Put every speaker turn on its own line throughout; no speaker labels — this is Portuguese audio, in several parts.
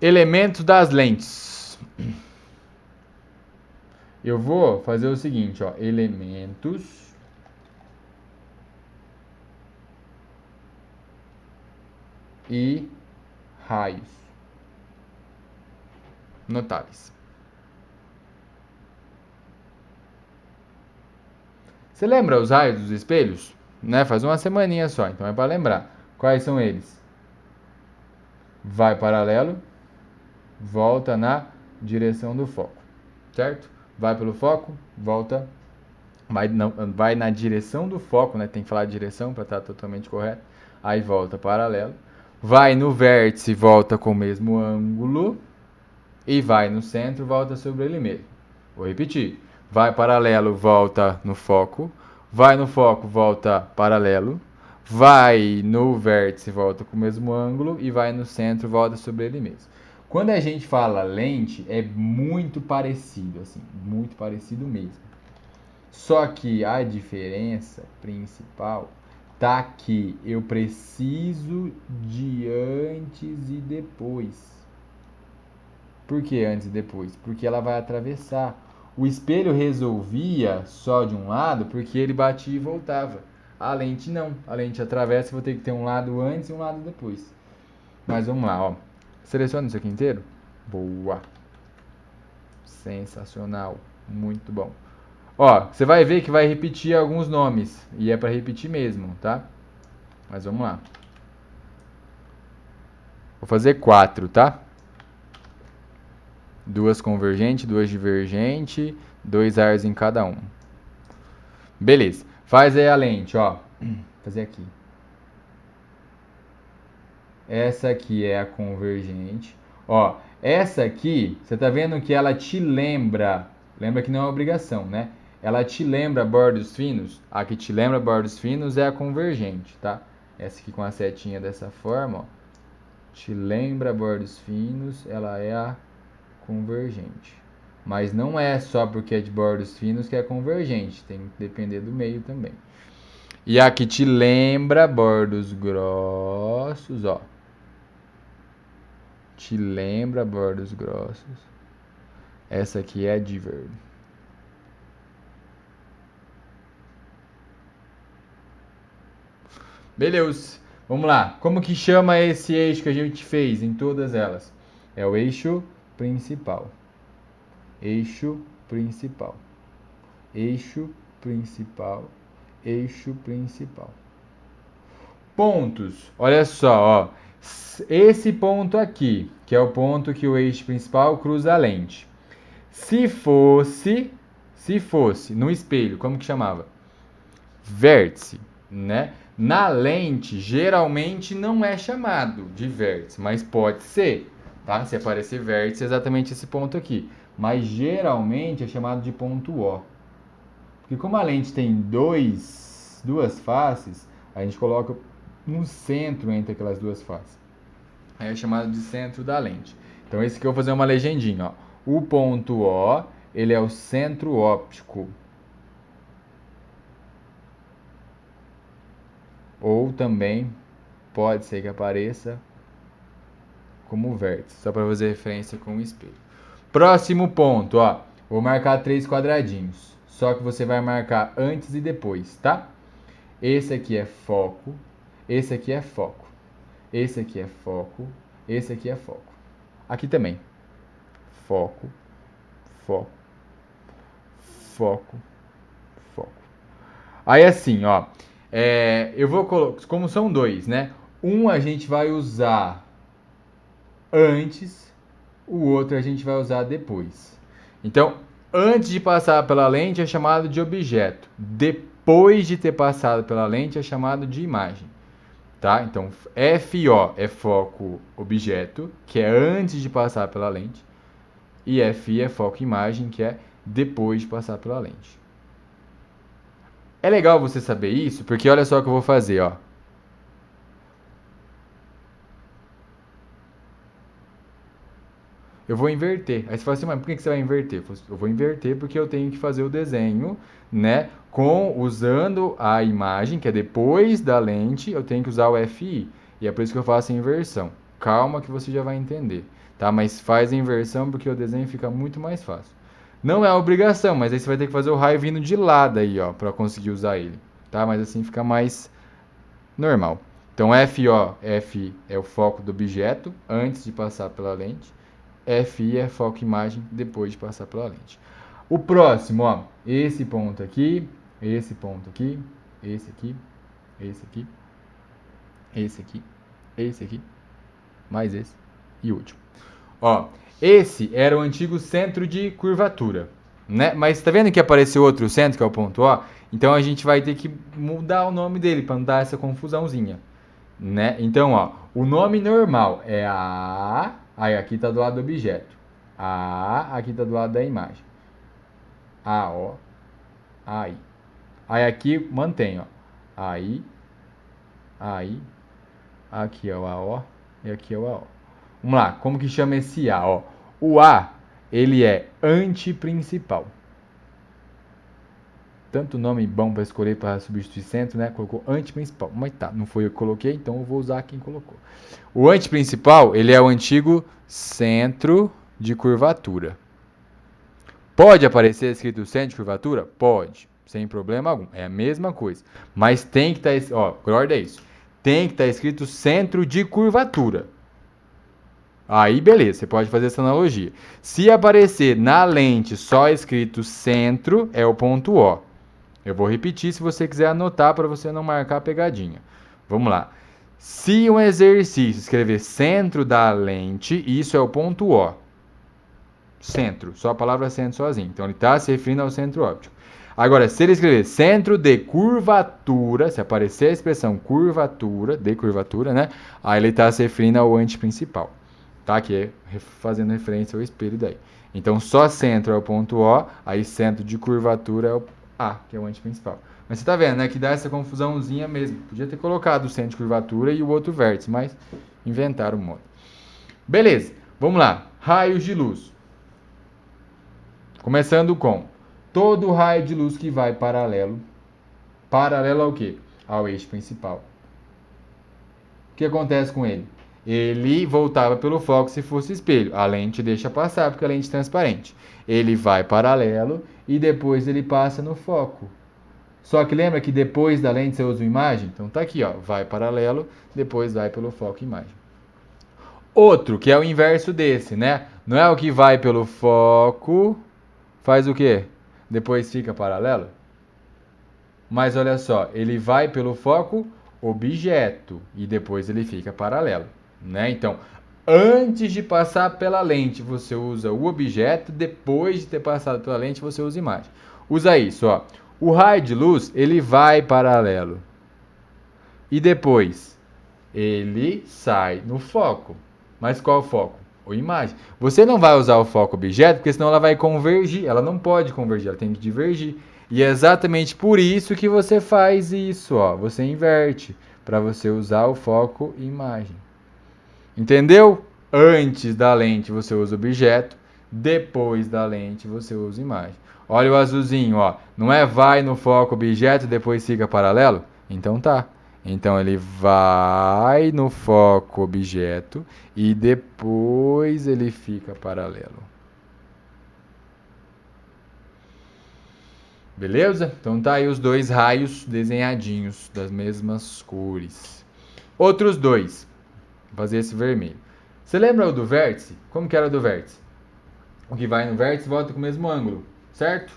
Elementos das lentes. Eu vou fazer o seguinte, ó, elementos e raios notáveis. Você lembra os raios dos espelhos? Né? Faz uma semaninha só, então é para lembrar. Quais são eles? Vai paralelo, volta na direção do foco, certo? Vai pelo foco, volta, vai na direção do foco, né? Tem que falar direção para estar totalmente correto. Aí volta paralelo, vai no vértice, volta com o mesmo ângulo e vai no centro, volta sobre ele mesmo. Vou repetir. Vai paralelo, volta no foco, vai no foco, volta paralelo, vai no vértice, volta com o mesmo ângulo e vai no centro, volta sobre ele mesmo. Quando a gente fala lente, é muito parecido, assim, muito parecido mesmo. Só que a diferença principal tá que eu preciso de antes e depois. Por que antes e depois? Porque ela vai atravessar. O espelho resolvia só de um lado porque ele batia e voltava. A lente não. A lente atravessa e vou ter que ter um lado antes e um lado depois. Mas vamos lá, ó. Seleciona isso aqui inteiro. Boa. Sensacional. Muito bom. Ó, você vai ver que vai repetir alguns nomes. E é para repetir mesmo, tá? Mas vamos lá. Vou fazer 4, tá? 2 convergente, 2 divergente, 2 arcos em cada um. Beleza. Faz aí a lente, ó. Vou fazer aqui. Essa aqui é a convergente. Ó, essa aqui, você tá vendo que ela te lembra. Lembra que não é obrigação, né? Ela te lembra bordos finos. A que te lembra bordos finos é a convergente, tá? Essa aqui com a setinha dessa forma, ó. Te lembra bordos finos, ela é a convergente. Mas não é só porque é de bordos finos que é convergente. Tem que depender do meio também. E a que te lembra bordos grossos, ó. Te lembra bordos grossos. Essa aqui é a diver. Beleza. Vamos lá. Como que chama esse eixo que a gente fez em todas elas? É o eixo principal. Eixo principal. Eixo principal. Eixo principal. Pontos. Olha só, ó. Esse ponto aqui, que é o ponto que o eixo principal cruza a lente. Se fosse no espelho, como que chamava? Vértice, né? Na lente, geralmente não é chamado de vértice, mas pode ser, tá? Se aparecer vértice, é exatamente esse ponto aqui. Mas geralmente é chamado de ponto O. Porque como a lente tem duas faces, a gente coloca no centro entre aquelas duas faces. Aí é chamado de centro da lente. Então esse aqui eu vou fazer uma legendinha, ó. O ponto O, ele é o centro óptico. Ou também pode ser que apareça como vértice, só para fazer referência com o espelho. Próximo ponto, ó. Vou marcar 3 quadradinhos. Só que você vai marcar antes e depois, tá? Esse aqui é foco. Esse aqui é foco. Esse aqui é foco. Esse aqui é foco. Aqui também. Foco. Foco. Foco. Foco. Aí assim, ó. Eu vou colocar. Como são dois, né? Um a gente vai usar antes, o outro a gente vai usar depois. Então, antes de passar pela lente é chamado de objeto. Depois de ter passado pela lente é chamado de imagem. Tá? Então, FO é foco objeto, que é antes de passar pela lente. E FI é foco imagem, que é depois de passar pela lente. É legal você saber isso, porque olha só o que eu vou fazer, ó. Eu vou inverter. Aí você fala assim, mas por que você vai inverter? Eu vou inverter porque eu tenho que fazer o desenho, né? Usando a imagem, que é depois da lente, eu tenho que usar o FI. E é por isso que eu faço a inversão. calma que você já vai entender, tá? Mas faz a inversão porque o desenho fica muito mais fácil. Não é obrigação, mas aí você vai ter que fazer o raio vindo de lado aí, ó, para conseguir usar ele, tá? Mas assim fica mais normal. Então, F é o foco do objeto antes de passar pela lente. FI é foco imagem depois de passar pela lente. O próximo, ó, esse ponto aqui, esse ponto aqui, esse aqui, esse aqui, esse aqui, esse aqui, mais esse e o último. Ó, esse era o antigo centro de curvatura, né? Mas tá vendo que apareceu outro centro, que é o ponto O? Então a gente vai ter que mudar o nome dele para não dar essa confusãozinha, né? Então, ó, o nome normal é A, aí aqui tá do lado do objeto. A, aqui tá do lado da imagem. A, ó, aí. Aí aqui mantém, ó. Aí, aqui é o A, ó, e aqui é o A, ó. Vamos lá, como que chama esse A, ó? O A, ele é antiprincipal. Tanto nome bom para escolher para substituir centro, né? Colocou antiprincipal. Mas tá, não foi eu que coloquei, então eu vou usar quem colocou. O antiprincipal, ele é o antigo centro de curvatura. Pode aparecer escrito centro de curvatura? Pode, sem problema algum. É a mesma coisa. Mas tem que estar, ó, guarda isso. Tem que estar escrito centro de curvatura. Aí, beleza, você pode fazer essa analogia. Se aparecer na lente só escrito centro, é o ponto O. Eu vou repetir se você quiser anotar para você não marcar a pegadinha. Vamos lá. Se um exercício escrever centro da lente, isso é o ponto O. Centro, só a palavra centro sozinho. Então ele está se referindo ao centro óptico. Agora, se ele escrever centro de curvatura, se aparecer a expressão curvatura, de curvatura, né? Aí ele está se referindo ao antiprincipal, tá? Que é fazendo referência ao espelho daí. Então só centro é o ponto O, aí centro de curvatura é o A, que é o antiprincipal. Mas você tá vendo, né? Que dá essa confusãozinha mesmo. Podia ter colocado o centro de curvatura e o outro vértice, mas inventaram o modo. Beleza, vamos lá. Raios de luz. Começando com todo raio de luz que vai paralelo. Paralelo ao quê? Ao eixo principal. O que acontece com ele? Ele voltava pelo foco se fosse espelho. A lente deixa passar porque a lente é transparente. Ele vai paralelo e depois ele passa no foco. Só que lembra que depois da lente você usa uma imagem? Então tá aqui, ó, vai paralelo, depois vai pelo foco imagem. Outro, que é o inverso desse, né? Não é o que vai pelo foco, faz o quê? Depois fica paralelo? Mas olha só, ele vai pelo foco objeto e depois ele fica paralelo, né? Então, antes de passar pela lente, você usa o objeto, depois de ter passado pela lente, você usa a imagem. Usa isso, ó. O raio de luz, ele vai paralelo. E depois, ele sai no foco. Mas qual foco? Ou imagem. Você não vai usar o foco objeto, porque senão ela vai convergir. Ela não pode convergir, ela tem que divergir. E é exatamente por isso que você faz isso, ó. Você inverte para você usar o foco imagem. Entendeu? Antes da lente você usa objeto, depois da lente você usa imagem. Olha o azulzinho, ó. Não é vai no foco objeto, depois fica paralelo? Então tá. Então ele vai no foco objeto e depois ele fica paralelo. Beleza? Então tá aí os dois raios desenhadinhos das mesmas cores. Outros dois. Vou fazer esse vermelho. Você lembra o do vértice? Como que era o do vértice? O que vai no vértice volta com o mesmo ângulo, certo?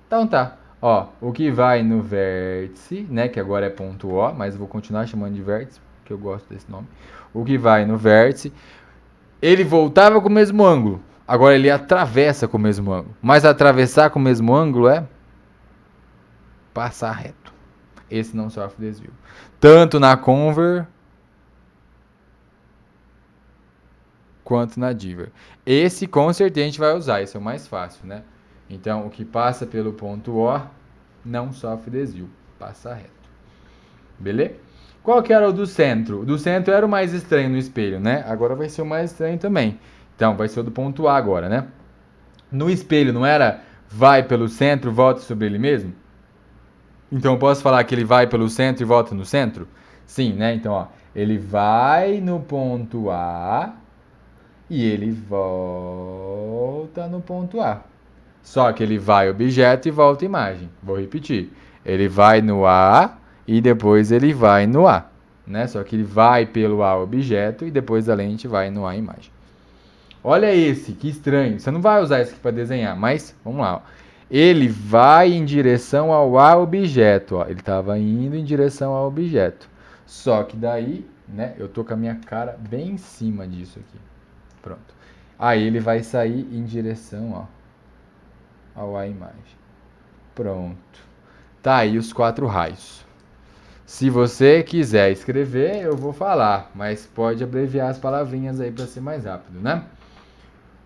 Então tá. Ó, o que vai no vértice, né, que agora é ponto O, mas eu vou continuar chamando de vértice, porque eu gosto desse nome. O que vai no vértice, ele voltava com o mesmo ângulo. Agora ele atravessa com o mesmo ângulo. Mas atravessar com o mesmo ângulo é passar reto. Esse não sofre desvio. Tanto na conver quanto na diver. Esse com certeza a gente vai usar, esse é o mais fácil, né? Então, o que passa pelo ponto O não sofre desvio, passa reto. Beleza? Qual que era o do centro? O do centro era o mais estranho no espelho, né? Agora vai ser o mais estranho também. Então, vai ser o do ponto A agora, né? No espelho, não era vai pelo centro, volta sobre ele mesmo? Então, eu posso falar que ele vai pelo centro e volta no centro? Sim, né? Então, ó, Ele vai no ponto A e ele volta no ponto A. Só que ele vai objeto e volta imagem. Vou repetir. Ele vai no A e depois ele vai no A. Né? Só que ele vai pelo A objeto e depois a lente vai no A imagem. Olha esse, que estranho. Você não vai usar isso aqui para desenhar, mas vamos lá. Ó. Ele vai em direção ao A objeto. Ó. Ele estava indo em direção ao objeto. Só que daí, né, eu tô com a minha cara bem em cima disso aqui. Pronto. Aí ele vai sair em direção, ó, ao A imagem. Pronto. Tá aí os 4 raios. Se você quiser escrever, eu vou falar, mas pode abreviar as palavrinhas aí para ser mais rápido, né?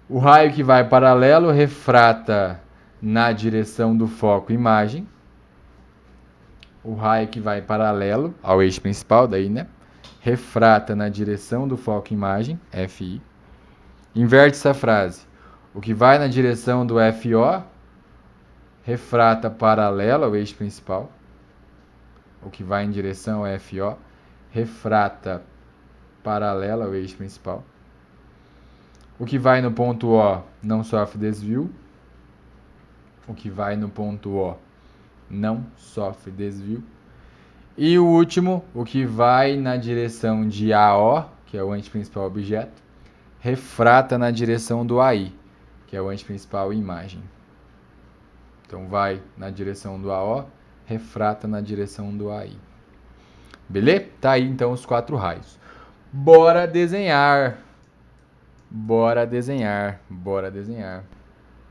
O raio que vai paralelo refrata na direção do foco imagem. O raio que vai paralelo ao eixo principal, daí, né? Refrata na direção do foco imagem, FI. Inverte essa frase. O que vai na direção do FO refrata paralelo ao eixo principal. O que vai em direção ao FO refrata paralelo ao eixo principal. O que vai no ponto O não sofre desvio. O que vai no ponto O não sofre desvio. E o último, o que vai na direção de AO, que é o anteprincipal objeto, refrata na direção do AI, que é o anteprincipal imagem. Então vai na direção do AO, refrata na direção do AI. Beleza? Tá aí então os 4 raios. Bora desenhar! Bora desenhar! Bora desenhar!